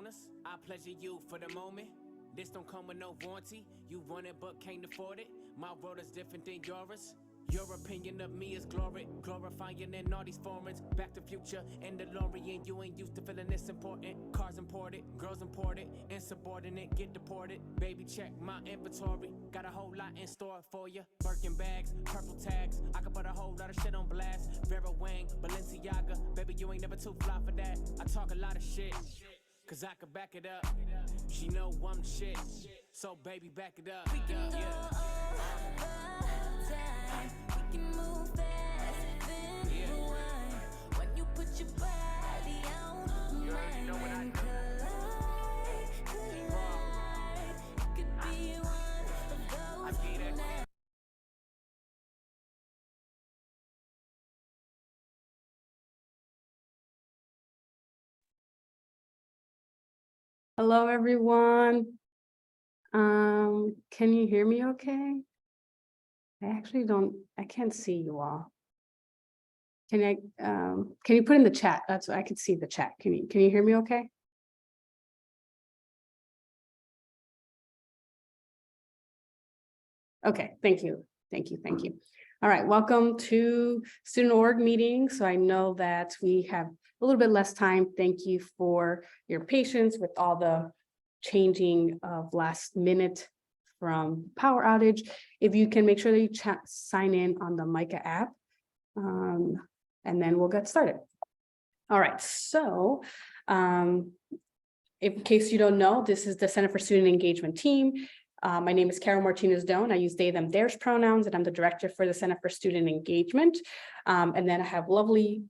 honest, I pleasure you for the moment. This don't come with no warranty. You want it but can't afford it. My world is different than yours. Your opinion of me is glorifying in all these foreigns. Back to Future and DeLorean. You ain't used to feeling this important. Cars imported, girls imported, insubordinate, get deported. Baby, check my inventory. Got a whole lot in store for you. Birkin bags, purple tags. I can put a whole lot of shit on blast. Vera Wang, Balenciaga. Baby, you ain't never too fly for that. I talk a lot of shit, cause I can back it up. She know I'm the shit, so baby, back it up. We can go over time. We can move fast and rewind. When you put your body on mine, collide. It could be one of those nights. Hello, everyone. Can you hear me okay? I can't see you all. Can you put in the chat? That's what I could see the chat. Can you hear me okay? Okay, thank you. All right, welcome to Student Org meeting. So I know that we have a little bit less time. Thank you for your patience with all the changing of last minute from power outage. If you can make sure that you sign in on the MICA app, and then we'll get started. All right, so in case you don't know, this is the Center for Student Engagement team. My name is Carol Martinez-Doan. I use they, them, theirs pronouns, and I'm the director for the Center for Student Engagement. And then I have lovely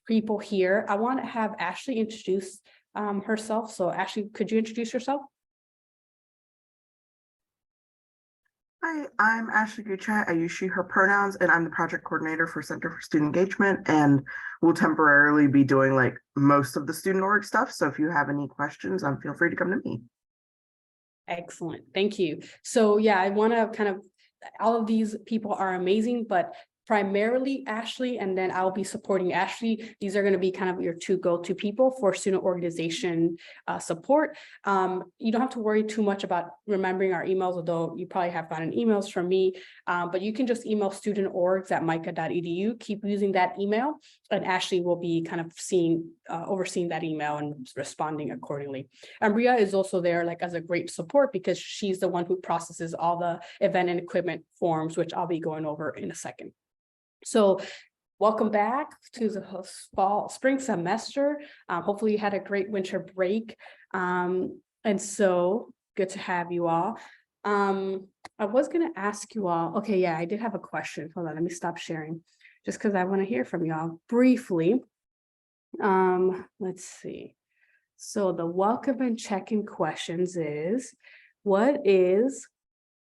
people here. I want to have Ashley introduce herself. So Ashley, could you introduce yourself? Hi, I'm Ashley Gucci. I use she, her pronouns, and I'm the project coordinator for Center for Student Engagement, and we'll temporarily be doing like most of the student org stuff. So if you have any questions, feel free to come to me. Excellent, thank you. So yeah, I want to all of these people are amazing, but primarily Ashley, and then I'll be supporting Ashley. These are going to be kind of your two go-to people for student organization support. You don't have to worry too much about remembering our emails, although you probably have gotten emails from me, but you can just email studentorgs@mica.edu. Keep using that email, and Ashley will be kind of overseeing that email and responding accordingly. And Bria is also there like as a great support because she's the one who processes all the event and equipment forms, which I'll be going over in a second. So welcome back to the spring semester. Hopefully you had a great winter break. And so good to have you all. I was going to ask you all, okay, yeah, I did have a question. Hold on, let me stop sharing just because I want to hear from y'all briefly. Let's see. So the welcome and check-in questions is,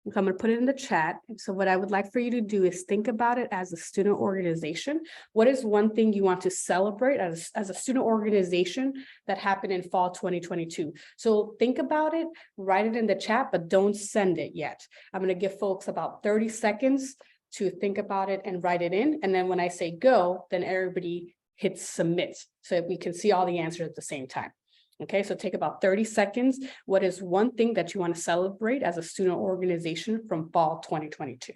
I'm going to put it in the chat. So what I would like for you to do is think about it as a student organization. What is one thing you want to celebrate as a student organization that happened in fall 2022? So think about it, write it in the chat, but don't send it yet. I'm going to give folks about 30 seconds to think about it and write it in. And then when I say go, then everybody hits submit so that we can see all the answers at the same time. Okay, so take about 30 seconds. What is one thing that you want to celebrate as a student organization from fall 2022?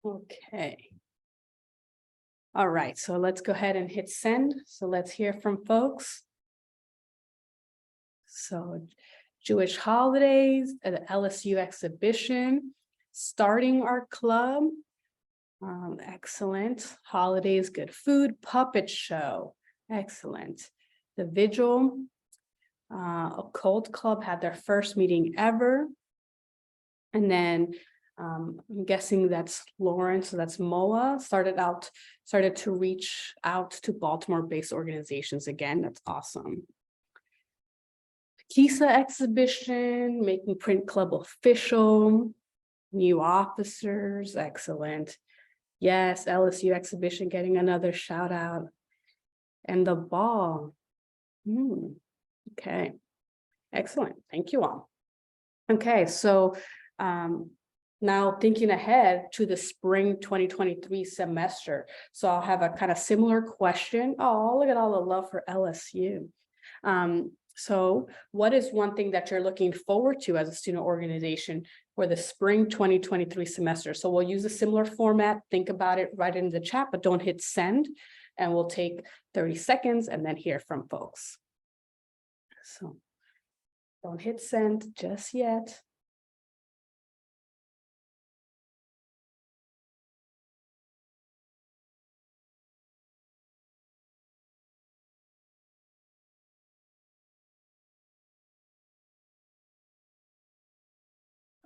Okay. All right, so let's go ahead and hit send. So let's hear from folks. So Jewish holidays, the LSU exhibition, starting our club. Excellent. Holidays, good food, puppet show. Excellent. The vigil, Occult Club had their first meeting ever. And then I'm guessing that's Lauren, so that's MOA, started to reach out to Baltimore-based organizations again. That's awesome. KISA exhibition, making Print Club official, new officers, excellent. Yes, LSU exhibition getting another shout out. And the ball. Okay, excellent. Thank you all. Okay, so now thinking ahead to the spring 2023 semester. So I'll have a kind of similar question. Oh, look at all the love for LSU. So what is one thing that you're looking forward to as a student organization for the spring 2023 semester? So we'll use a similar format. Think about it, write it in the chat, but don't hit send. And we'll take 30 seconds and then hear from folks. So don't hit send just yet.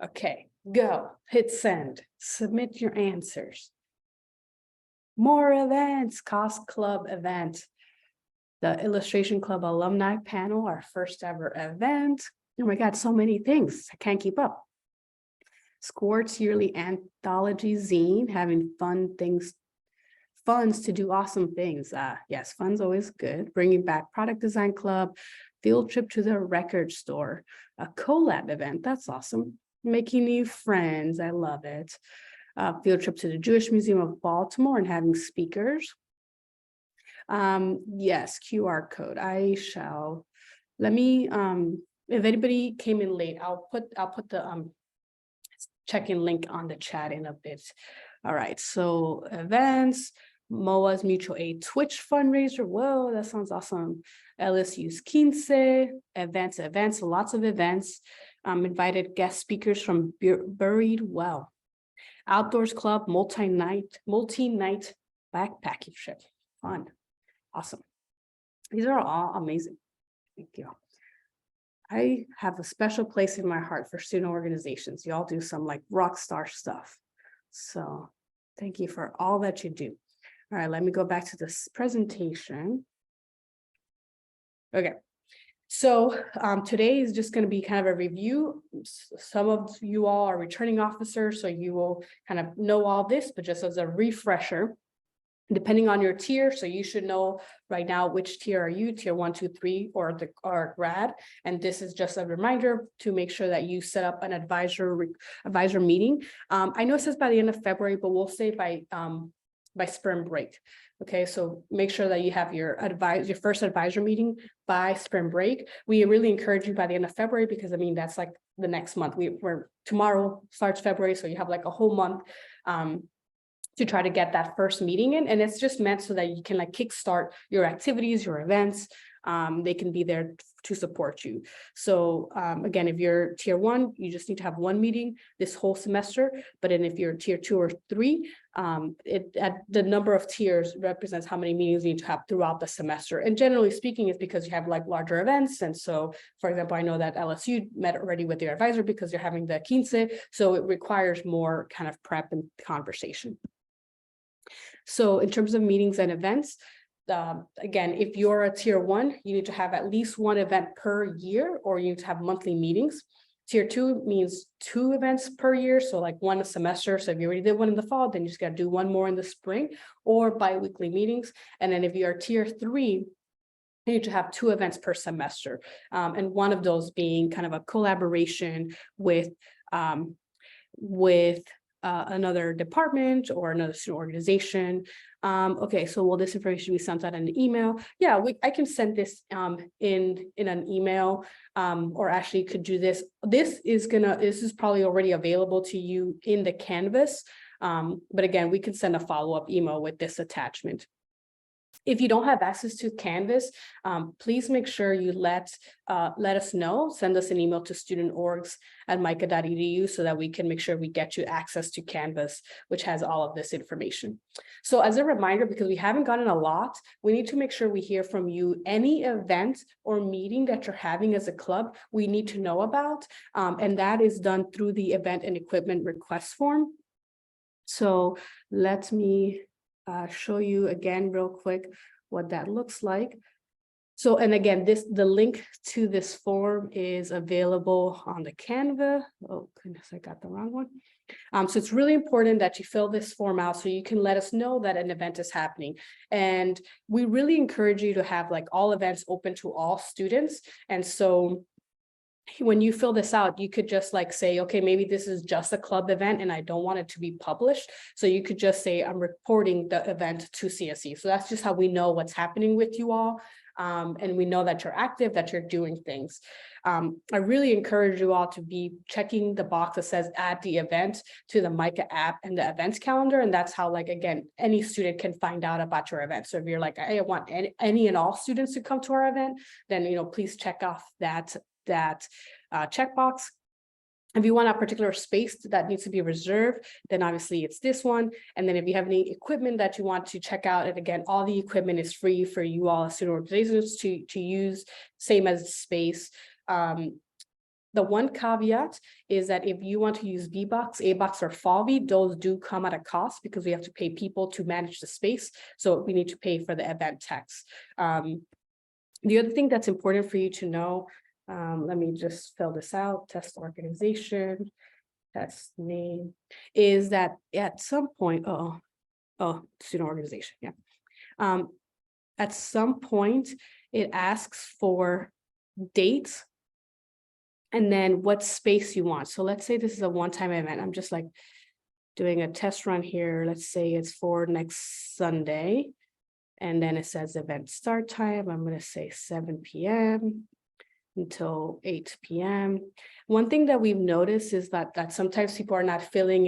Okay, go, hit send, submit your answers. More events, Cost Club event. The Illustration Club Alumni Panel, our first ever event. Oh my God, so many things, I can't keep up. Squirt's yearly anthology zine, having funds to do awesome things. Yes, fun's always good. Bringing back Product Design Club, field trip to the record store, a collab event, that's awesome. Making new friends, I love it. Field trip to the Jewish Museum of Baltimore and having speakers. Yes, QR code. I shall. Let me. If anybody came in late, I'll put the check-in link on the chat in a bit. All right. So events, MOA's mutual aid Twitch fundraiser. Whoa, that sounds awesome. LSU's Quince events, lots of events. Invited guest speakers from Buried Well. Outdoors Club, multi-night backpacking trip. Fun. Awesome. These are all amazing. Thank you. I have a special place in my heart for student organizations. Y'all do some like rock star stuff. So thank you for all that you do. All right, let me go back to this presentation. Okay. So today is just going to be kind of a review. Some of you all are returning officers, so you will kind of know all this, but just as a refresher, depending on your tier, so you should know right now which tier are you, tier 1, 2, 3, or grad. And this is just a reminder to make sure that you set up an advisor meeting. I know it says by the end of February, but we'll say by spring break. Okay, so make sure that you have your first advisor meeting by spring break. We really encourage you by the end of February, because I mean, that's like the next month. Tomorrow starts February, so you have like a whole month to try to get that first meeting in. And it's just meant so that you can like kickstart your activities, your events. They can be there to support you. So again, if you're tier 1, you just need to have one meeting this whole semester. But then if you're tier 2 or 3, the number of tiers represents how many meetings you need to have throughout the semester. And generally speaking, it's because you have like larger events. And so, for example, I know that LSU met already with their advisor because you're having the Quince. So it requires more kind of prep and conversation. So in terms of meetings and events, again, if you're a tier 1, you need to have at least one event per year, or you need to have monthly meetings. Tier 2 means 2 events per year, so like one a semester. So if you already did one in the fall, then you just got to do one more in the spring, or bi-weekly meetings. And then if you are tier 3, you need to have 2 events per semester, and one of those being kind of a collaboration with another department or another student organization. Okay, so will this information be sent out in an email? Yeah, I can send this in an email, or actually could do this. This is probably already available to you in the Canvas. But again, we can send a follow-up email with this attachment. If you don't have access to Canvas, please make sure you let us know. Send us an email to studentorgs@mica.edu so that we can make sure we get you access to Canvas, which has all of this information. So as a reminder, because we haven't gotten a lot, we need to make sure we hear from you. Any event or meeting that you're having as a club, we need to know about, and that is done through the event and equipment request form. So let me show you again real quick what that looks like. So, and again, the link to this form is available on the Canva. Oh goodness, I got the wrong one. So it's really important that you fill this form out so you can let us know that an event is happening. And we really encourage you to have like all events open to all students. And so when you fill this out, you could just like say, okay, maybe this is just a club event and I don't want it to be published. So you could just say, I'm reporting the event to CSE. So that's just how we know what's happening with you all. And we know that you're active, that you're doing things. I really encourage you all to be checking the box that says add the event to the MICA app and the events calendar. And that's how, like, again, any student can find out about your event. So if you're like, I want any and all students to come to our event, then, you know, please check off that checkbox. If you want a particular space that needs to be reserved, then obviously it's this one. And then if you have any equipment that you want to check out, and again, all the equipment is free for you all as student organizations to use, same as space. The one caveat is that if you want to use VBox, ABox, or Falvey, those do come at a cost because we have to pay people to manage the space. So we need to pay for the event tax. The other thing that's important for you to know, let me just fill this out, test organization, test name, is that at some point, student organization, yeah. At some point, it asks for dates and then what space you want. So let's say this is a one-time event. I'm just like doing a test run here. Let's say it's for next Sunday. And then it says event start time. I'm going to say 7 p.m. until 8 p.m. One thing that we've noticed is that sometimes people are not filling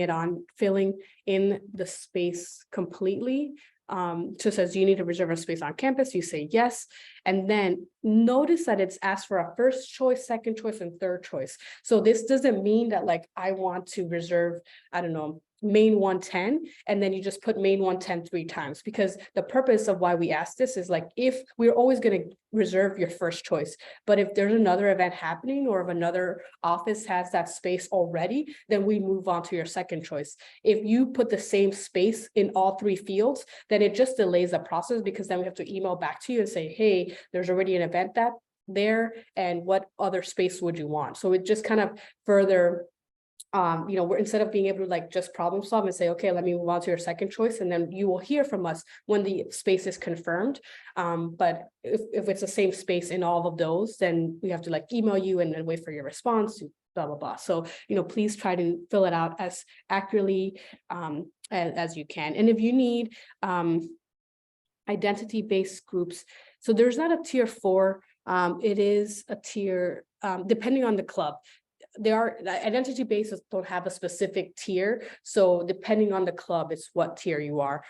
in the space completely. So it says you need to reserve a space on campus. You say yes. And then notice that it's asked for a first choice, second choice, and third choice. So this doesn't mean that like I want to reserve, I don't know, main 110, and then you just put main 110 3 times, because the purpose of why we ask this is like, if we're always going to reserve your first choice, but if there's another event happening or if another office has that space already, then we move on to your second choice. If you put the same space in all 3 fields, then it just delays the process, because then we have to email back to you and say, hey, there's already an event there, and what other space would you want? So it just kind of further we're, instead of being able to like just problem solve and say, okay, let me move on to your second choice, and then you will hear from us when the space is confirmed. But if it's the same space in all of those, then we have to like email you and then wait for your response to blah, blah, blah. So, please try to fill it out as accurately as you can. And if you need identity-based groups, so there's not a tier 4, it is a tier, depending on the club. There are identity bases don't have a specific tier. So depending on the club, it's what tier you are.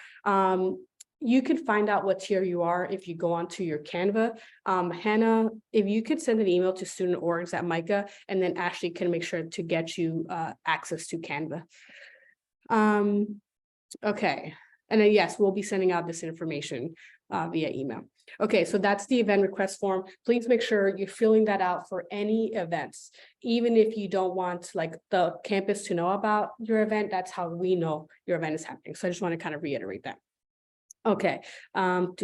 You can find out what tier you are if you go onto your Canva. Hannah, if you could send an email to student orgs at MICA, and then Ashley can make sure to get you access to Canva. Okay. And then yes, we'll be sending out this information via email. Okay, so that's the event request form. Please make sure you're filling that out for any events. Even if you don't want like the campus to know about your event, that's how we know your event is happening. So I just want to kind of reiterate that. Okay, I'm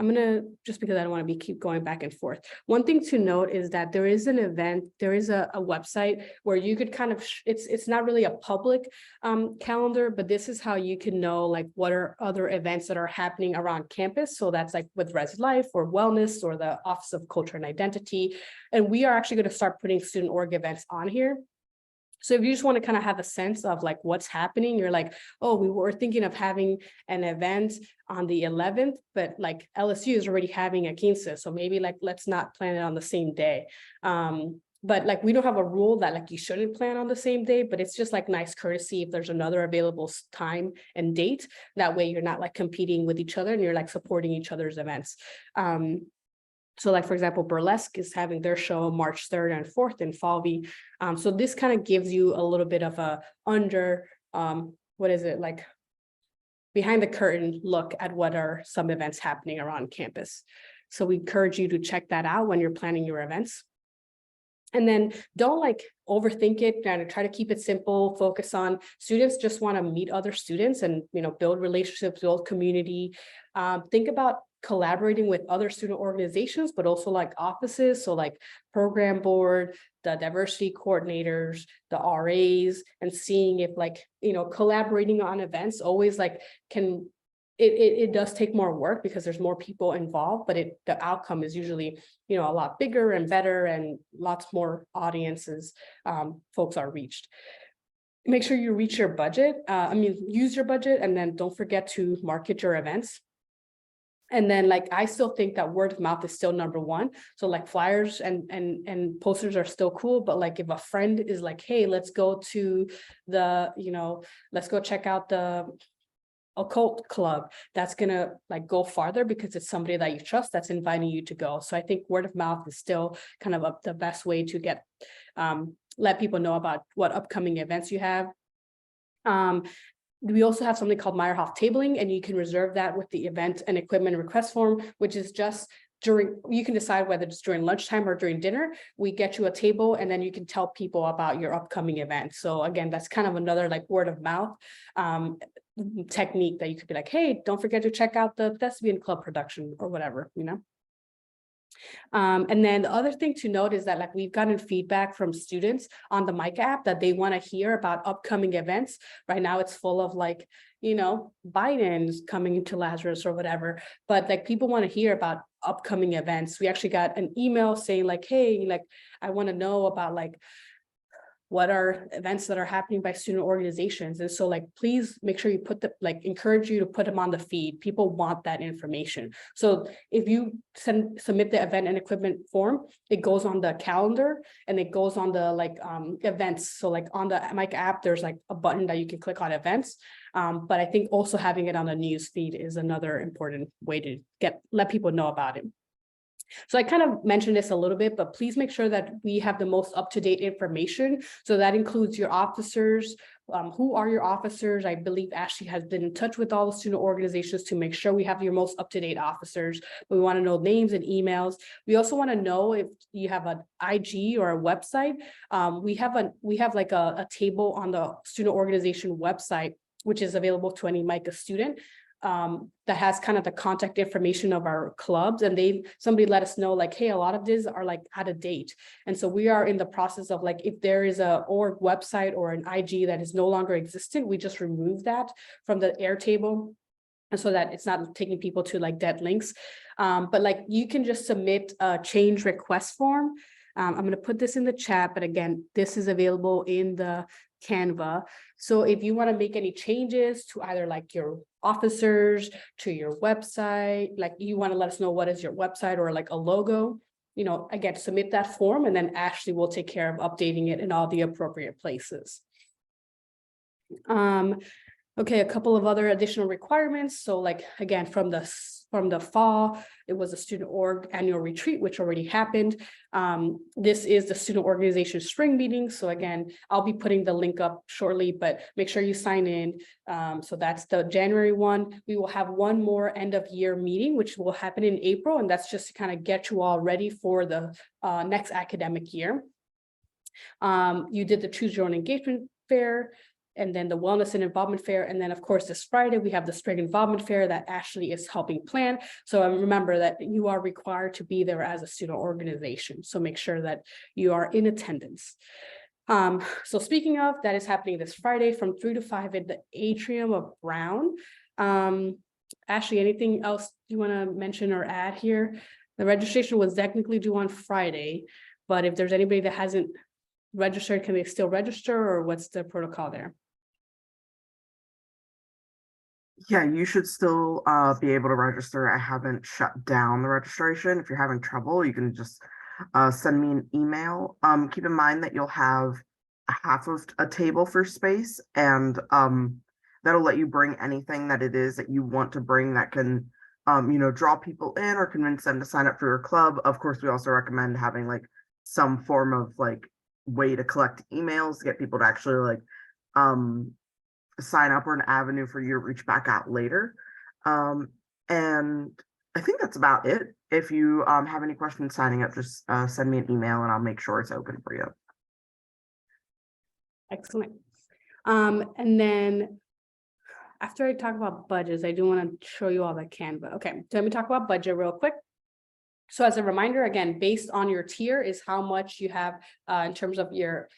gonna, just because I don't want to keep going back and forth. One thing to note is that there is an event, there is a website where you could kind of, it's not really a public calendar, but this is how you can know like what are other events that are happening around campus. So that's like with Res Life or Wellness or the Office of Culture and Identity. And we are actually going to start putting student org events on here. So if you just want to kind of have a sense of like what's happening, you're like, oh, we were thinking of having an event on the 11th, but like LSU is already having a 15, so maybe like let's not plan it on the same day. But like we don't have a rule that like you shouldn't plan on the same day, but it's just like nice courtesy if there's another available time and date. That way you're not like competing with each other and you're like supporting each other's events. So like, for example, Burlesque is having their show March 3rd and 4th in Falvey. So this kind of gives you a little bit of a behind the curtain look at what are some events happening around campus. So we encourage you to check that out when you're planning your events. And then don't like overthink it, and try to keep it simple, focus on students just want to meet other students and, build relationships, build community. Think about collaborating with other student organizations, but also like offices. So like program board, the diversity coordinators, the RAs, and seeing if like, collaborating on events always like it does take more work because there's more people involved, but the outcome is usually, a lot bigger and better and lots more audiences, folks are reached. Make sure you reach your budget. Use your budget, and then don't forget to market your events. And then like, I still think that word of mouth is still number one. So like flyers and posters are still cool, but like if a friend is like, hey, let's go to let's go check out the occult club, that's gonna like go farther because it's somebody that you trust that's inviting you to go. So I think word of mouth is still kind of the best way to get let people know about what upcoming events you have. We also have something called Meyerhoff tabling, and you can reserve that with the event and equipment request form, which is just you can decide whether it's during lunchtime or during dinner. We get you a table, and then you can tell people about your upcoming event. So again, that's kind of another like word of mouth technique that you could be like, hey, don't forget to check out the Thespian Club production or whatever, And then the other thing to note is that like we've gotten feedback from students on the Mic app that they want to hear about upcoming events. Right now it's full of like, Biden's coming into Lazarus or whatever, but like people want to hear about upcoming events. We actually got an email saying like, hey, like I want to know about like what are events that are happening by student organizations. And so like, please make sure you encourage you to put them on the feed. People want that information. So if you submit the event and equipment form, it goes on the calendar and it goes on the events. So like on the Mic app, there's like a button that you can click on events. But I think also having it on the news feed is another important way to let people know about it. So I kind of mentioned this a little bit, but please make sure that we have the most up-to-date information. So that includes your officers. Who are your officers? I believe Ashley has been in touch with all the student organizations to make sure we have your most up-to-date officers. We want to know names and emails. We also want to know if you have an IG or a website. We have like a table on the student organization website, which is available to any MICA student. That has kind of the contact information of our clubs, and somebody let us know like, hey, a lot of these are like out of date. And so we are in the process of like, if there is a org website or an IG that is no longer existent, we just remove that from the Airtable. And so that it's not taking people to like dead links. But like you can just submit a change request form. I'm going to put this in the chat, but again, this is available in the Canva. So if you want to make any changes to either like your officers, to your website, like you want to let us know what is your website or like a logo, again, submit that form, and then Ashley will take care of updating it in all the appropriate places. Okay, a couple of other additional requirements. So like, again, from the fall, it was a student org annual retreat, which already happened. This is the student organization spring meeting. So again, I'll be putting the link up shortly, but make sure you sign in. So that's the January one. We will have one more end of year meeting, which will happen in April. And that's just to kind of get you all ready for the next academic year. You did the Choose Your Own Engagement Fair, and then the Wellness and Involvement Fair. And then of course, this Friday, we have the Spring Involvement Fair that Ashley is helping plan. So remember that you are required to be there as a student organization. So make sure that you are in attendance. So speaking of, that is happening this Friday from 3 to 5 in the atrium of Brown. Ashley, anything else you want to mention or add here? The registration was technically due on Friday, but if there's anybody that hasn't registered, can they still register, or what's the protocol there? Yeah, you should still be able to register. I haven't shut down the registration. If you're having trouble, you can just send me an email. Keep in mind that you'll have a half of a table for space, and that'll let you bring anything that it is that you want to bring that can draw people in or convince them to sign up for your club. Of course, we also recommend having like some form of like way to collect emails to get people to actually like sign up, or an avenue for you to reach back out later. And I think that's about it. If you have any questions signing up, just send me an email and I'll make sure it's open for you. Excellent. And then after I talk about budgets, I do want to show you all the Canva. Okay, so let me talk about budget real quick. So as a reminder, again, based on your tier is how much you have in terms of your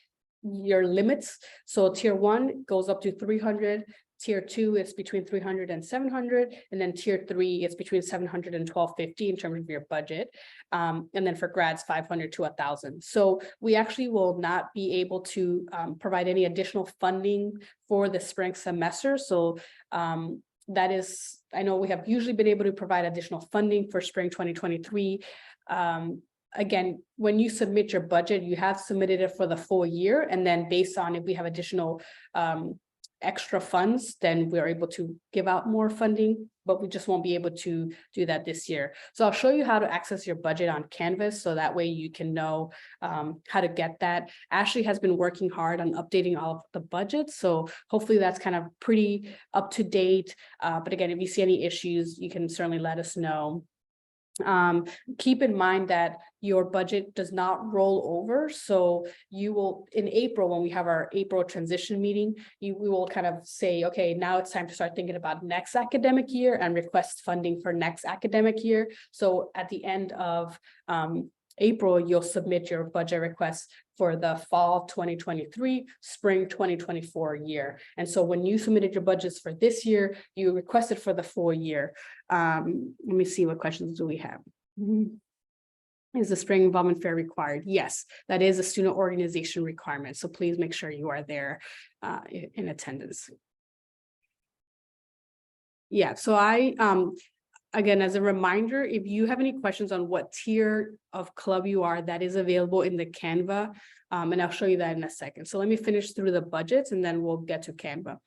limits. So tier 1 goes up to 300. Tier 2 is between 300 and 700, and then tier 3 is between 700 and 1250 in terms of your budget. And then for grads, 500 to 1,000. So we actually will not be able to provide any additional funding for the spring semester. So that is, I know we have usually been able to provide additional funding for spring 2023. Again, when you submit your budget, you have submitted it for the full year, and then based on if we have additional extra funds, then we're able to give out more funding, but we just won't be able to do that this year. So I'll show you how to access your budget on Canvas, so that way you can know how to get that. Ashley has been working hard on updating all of the budgets, so hopefully that's kind of pretty up to date. But again, if you see any issues, you can certainly let us know. Keep in mind that your budget does not roll over. So you will, in April, when we have our April transition meeting, we will kind of say, okay, now it's time to start thinking about next academic year and request funding for next academic year. So at the end of April, you'll submit your budget request for the fall 2023, spring 2024 year. And so when you submitted your budgets for this year, you requested for the full year. Let me see, what questions do we have? Is the spring involvement fair required? Yes, that is a student organization requirement. So please make sure you are there in attendance. Yeah, so again, as a reminder, if you have any questions on what tier of club you are, that is available in the Canva, and I'll show you that in a second. So let me finish through the budgets and then we'll get to Canva.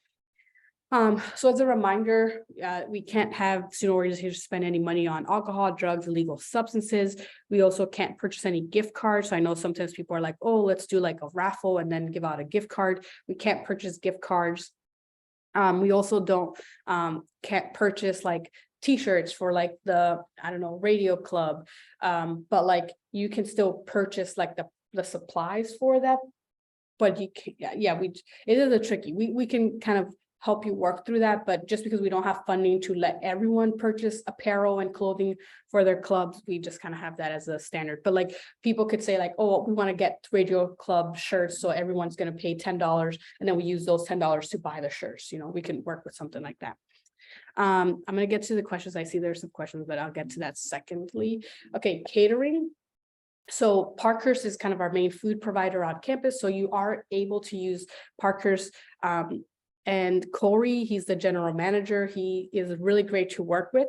So as a reminder, we can't have student organizations spend any money on alcohol, drugs, illegal substances. We also can't purchase any gift cards. So I know sometimes people are like, oh, let's do like a raffle and then give out a gift card. We can't purchase gift cards. We also can't purchase like T-shirts for like the, I don't know, radio club. But like you can still purchase like the supplies for that. But you can, it is a tricky. We can kind of help you work through that, but just because we don't have funding to let everyone purchase apparel and clothing for their clubs, we just kind of have that as a standard. But like people could say like, oh, we want to get radio club shirts, so everyone's going to pay $10, and then we use those $10 to buy the shirts. You know, we can work with something like that. I'm going to get to the questions. I see there's some questions, but I'll get to that secondly. Okay, catering. So Parkhurst is kind of our main food provider on campus. So you are able to use Parkhurst. And Corey, he's the general manager. He is really great to work with.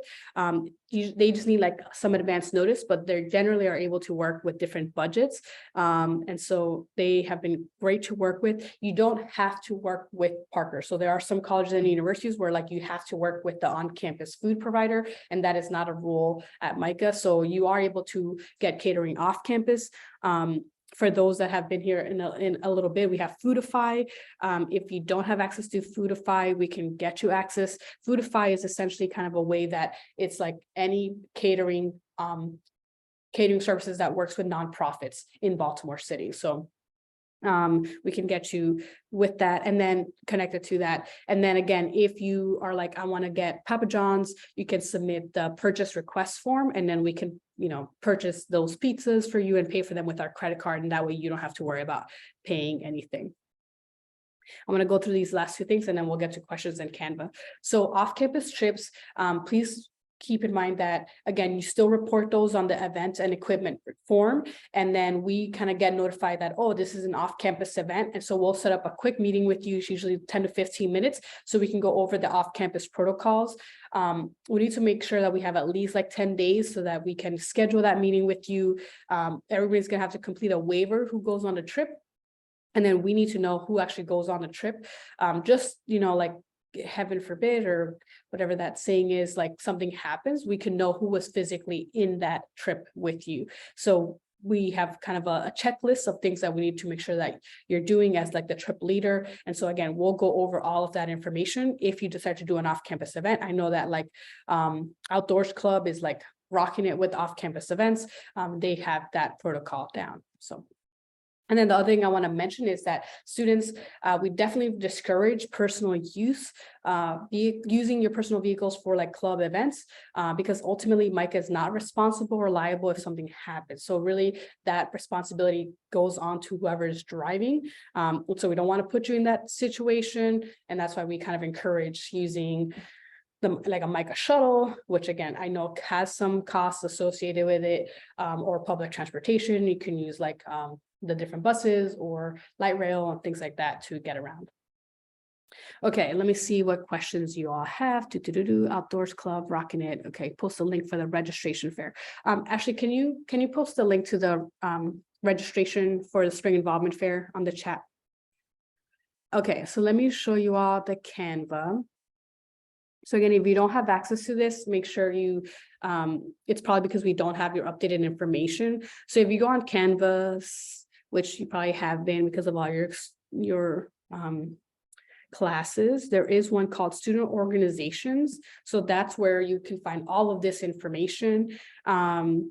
They just need like some advance notice, but they generally are able to work with different budgets. And so they have been great to work with. You don't have to work with Parkhurst. So there are some colleges and universities where like you have to work with the on-campus food provider, and that is not a rule at MICA. So you are able to get catering off campus. For those that have been here in a little bit, we have Foodify. If you don't have access to Foodify, we can get you access. Foodify is essentially kind of a way that it's like any catering services that works with nonprofits in Baltimore City. So we can get you with that and then connected to that. And then again, if you are like, I want to get Papa John's, you can submit the purchase request form, and then we can, you know, purchase those pizzas for you and pay for them with our credit card. And that way you don't have to worry about paying anything. I'm going to go through these last two things and then we'll get to questions in Canva. So off-campus trips, please keep in mind that, again, you still report those on the event and equipment form. And then we kind of get notified that, oh, this is an off-campus event. And so we'll set up a quick meeting with you, usually 10 to 15 minutes, so we can go over the off-campus protocols. We need to make sure that we have at least like 10 days so that we can schedule that meeting with you. Everybody's going to have to complete a waiver who goes on the trip. And then we need to know who actually goes on the trip. Just, you know, like, heaven forbid, or whatever that saying is, like something happens, we can know who was physically in that trip with you. So we have kind of a checklist of things that we need to make sure that you're doing as like the trip leader. And so again, we'll go over all of that information if you decide to do an off-campus event. I know that like Outdoors Club is like rocking it with off-campus events. They have that protocol down. So And then the other thing I want to mention is that students, we definitely discourage personal use, using your personal vehicles for like club events, because ultimately Micah is not responsible or liable if something happens. So really that responsibility goes on to whoever is driving. So we don't want to put you in that situation. And that's why we kind of encourage using like a Micah shuttle, which again, I know has some costs associated with it, or public transportation. You can use like the different buses or light rail and things like that to get around. Okay, let me see what questions you all have. Outdoors Club, rocking it. Okay, post a link for the registration fair. Ashley, can you post a link to the registration for the Spring Involvement Fair on the chat? Okay, so let me show you all the Canva. So again, if you don't have access to this, make sure you, it's probably because we don't have your updated information. So if you go on Canvas, which you probably have been because of all your classes, there is one called Student Organizations. So that's where you can find all of this information, and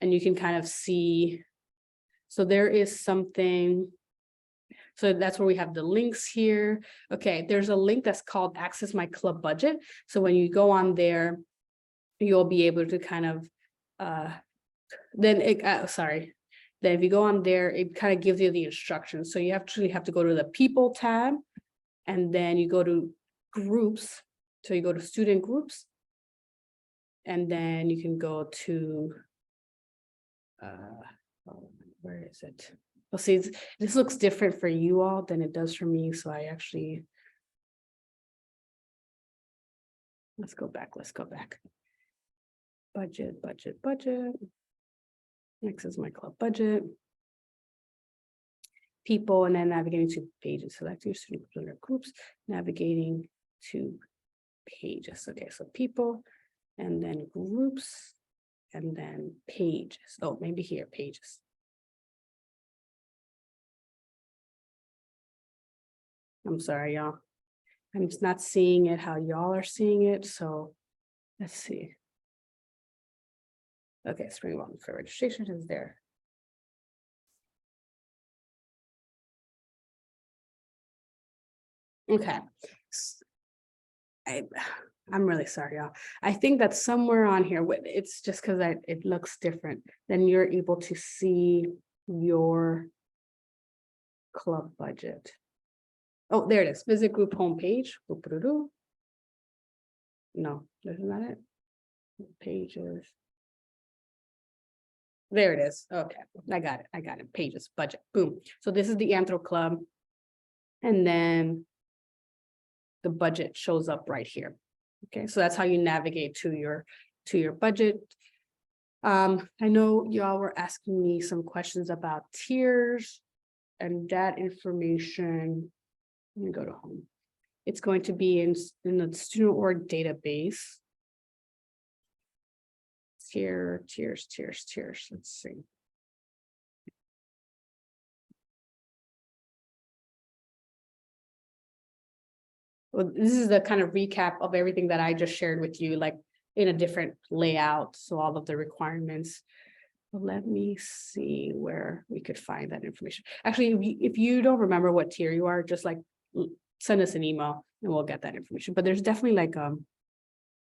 you can kind of see. So there is something. So that's where we have the links here. Okay, there's a link that's called Access My Club Budget. So when you go on there, you'll be able to kind of, then if you go on there, it kind of gives you the instructions. So you actually have to go to the People tab, and then you go to Groups. So you go to Student Groups, and then you can go to, where is it? Well, see, this looks different for you all than it does for me. So I actually, let's go back. Budget. Next is my club budget. People, and then navigating to pages. Select your student groups, navigating to pages. Okay, so people, and then groups, and then pages. Oh, maybe here, pages. I'm sorry, y'all. I'm just not seeing it how y'all are seeing it. So let's see. Okay, Spring Involvement Fair registration is there. Okay. I'm really sorry, y'all. I think that somewhere on here, it's just because it looks different. Then you're able to see your club budget. Oh, there it is. Visit group homepage. No, isn't that it? Pages. There it is. Okay, I got it. Pages, budget, boom. So this is the Anthro Club. And then the budget shows up right here. Okay, so that's how you navigate to your budget. I know y'all were asking me some questions about tiers and that information. Let me go to home. It's going to be in the student org database. Tiers. Let's see. Well, this is the kind of recap of everything that I just shared with you, like in a different layout. So all of the requirements. Let me see where we could find that information. Actually, if you don't remember what tier you are, just like send us an email and we'll get that information. But there's definitely like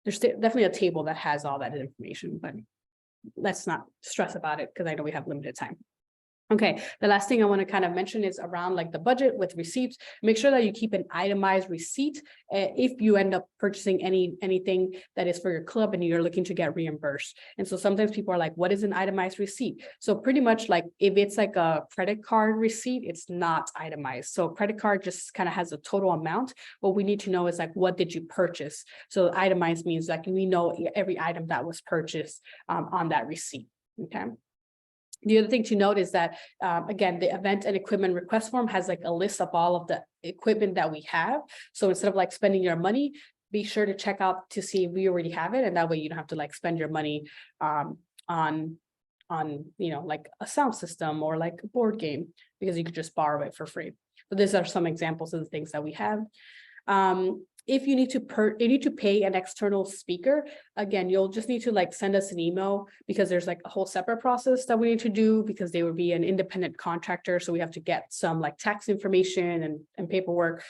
there's definitely a table that has all that information, but let's not stress about it because I know we have limited time. Okay, the last thing I want to kind of mention is around like the budget with receipts. Make sure that you keep an itemized receipt if you end up purchasing anything that is for your club and you're looking to get reimbursed. And so sometimes people are like, what is an itemized receipt? So pretty much like if it's like a credit card receipt, it's not itemized. So credit card just kind of has a total amount. What we need to know is like, what did you purchase? So itemized means like we know every item that was purchased on that receipt. Okay. The other thing to note is that, again, the event and equipment request form has like a list of all of the equipment that we have. So instead of like spending your money, be sure to check out to see if we already have it. And that way you don't have to like spend your money on, you know, like a sound system or like a board game, because you could just borrow it for free. So these are some examples of the things that we have. if you need to pay an external speaker, again, you'll just need to like send us an email, because there's like a whole separate process that we need to do, because they would be an independent contractor. So we have to get some like tax information and paperwork.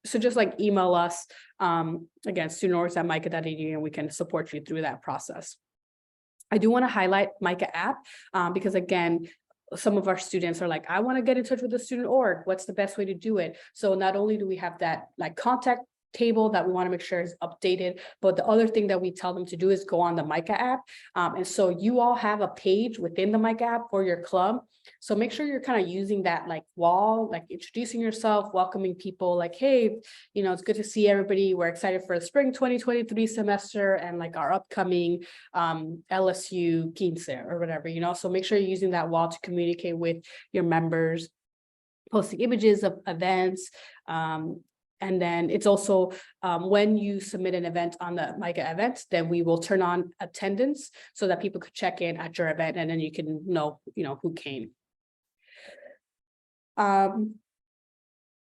So just like email us, again, studentorgs@mica.edu, and we can support you through that process. I do want to highlight MICA app, because again, some of our students are like, I want to get in touch with the student org. What's the best way to do it? So not only do we have that like contact table that we want to make sure is updated, but the other thing that we tell them to do is go on the MICA app. And so you all have a page within the MICA app for your club. So make sure you're kind of using that like wall, like introducing yourself, welcoming people, like, hey, you know, it's good to see everybody. We're excited for the spring 2023 semester and like our upcoming LSU Quince or whatever, you know. So make sure you're using that wall to communicate with your members, posting images of events. And then it's also when you submit an event on the MICA event, then we will turn on attendance so that people could check in at your event, and then you can know, you know, who came. All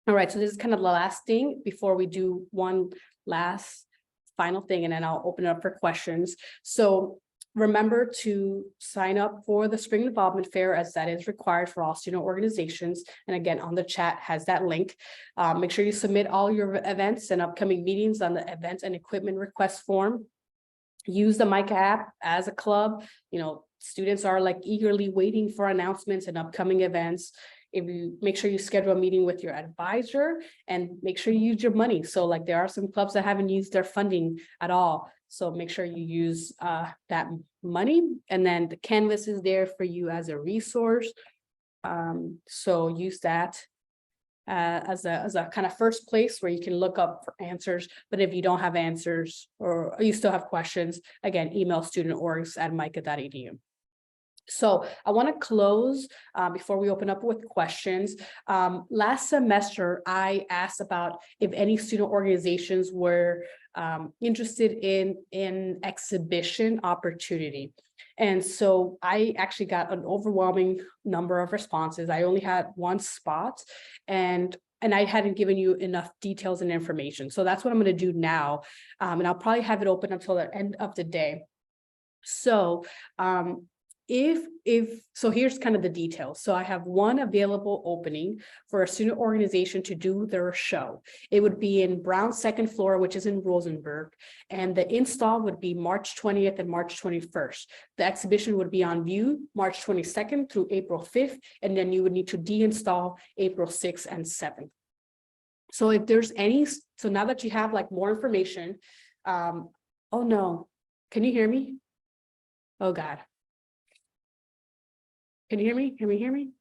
right, so this is kind of the last thing before we do one last final thing, and then I'll open it up for questions. So remember to sign up for the Spring Involvement Fair, as that is required for all student organizations. And again, on the chat has that link. Make sure you submit all your events and upcoming meetings on the event and equipment request form. Use the MICA app as a club. You know, students are like eagerly waiting for announcements and upcoming events. If you make sure you schedule a meeting with your advisor, and make sure you use your money. So like there are some clubs that haven't used their funding at all. So make sure you use that money, and then the Canvas is there for you as a resource. So use that as a kind of first place where you can look up for answers. But if you don't have answers or you still have questions, again, email studentorgs@mica.edu. So I want to close before we open up with questions. Last semester, I asked about if any student organizations were interested in exhibition opportunity. And so I actually got an overwhelming number of responses. I only had one spot, and I hadn't given you enough details and information. So that's what I'm going to do now. And I'll probably have it open until the end of the day. So so here's kind of the details. So I have one available opening for a student organization to do their show. It would be in Brown's second floor, which is in Rosenberg, and the install would be March 20th and March 21st. The exhibition would be on view March 22nd through April 5th, and then you would need to deinstall April 6th and 7th. So if there's any, so now that you have like more information, oh no, can you hear me? Oh God. Can you hear me? Can we hear me?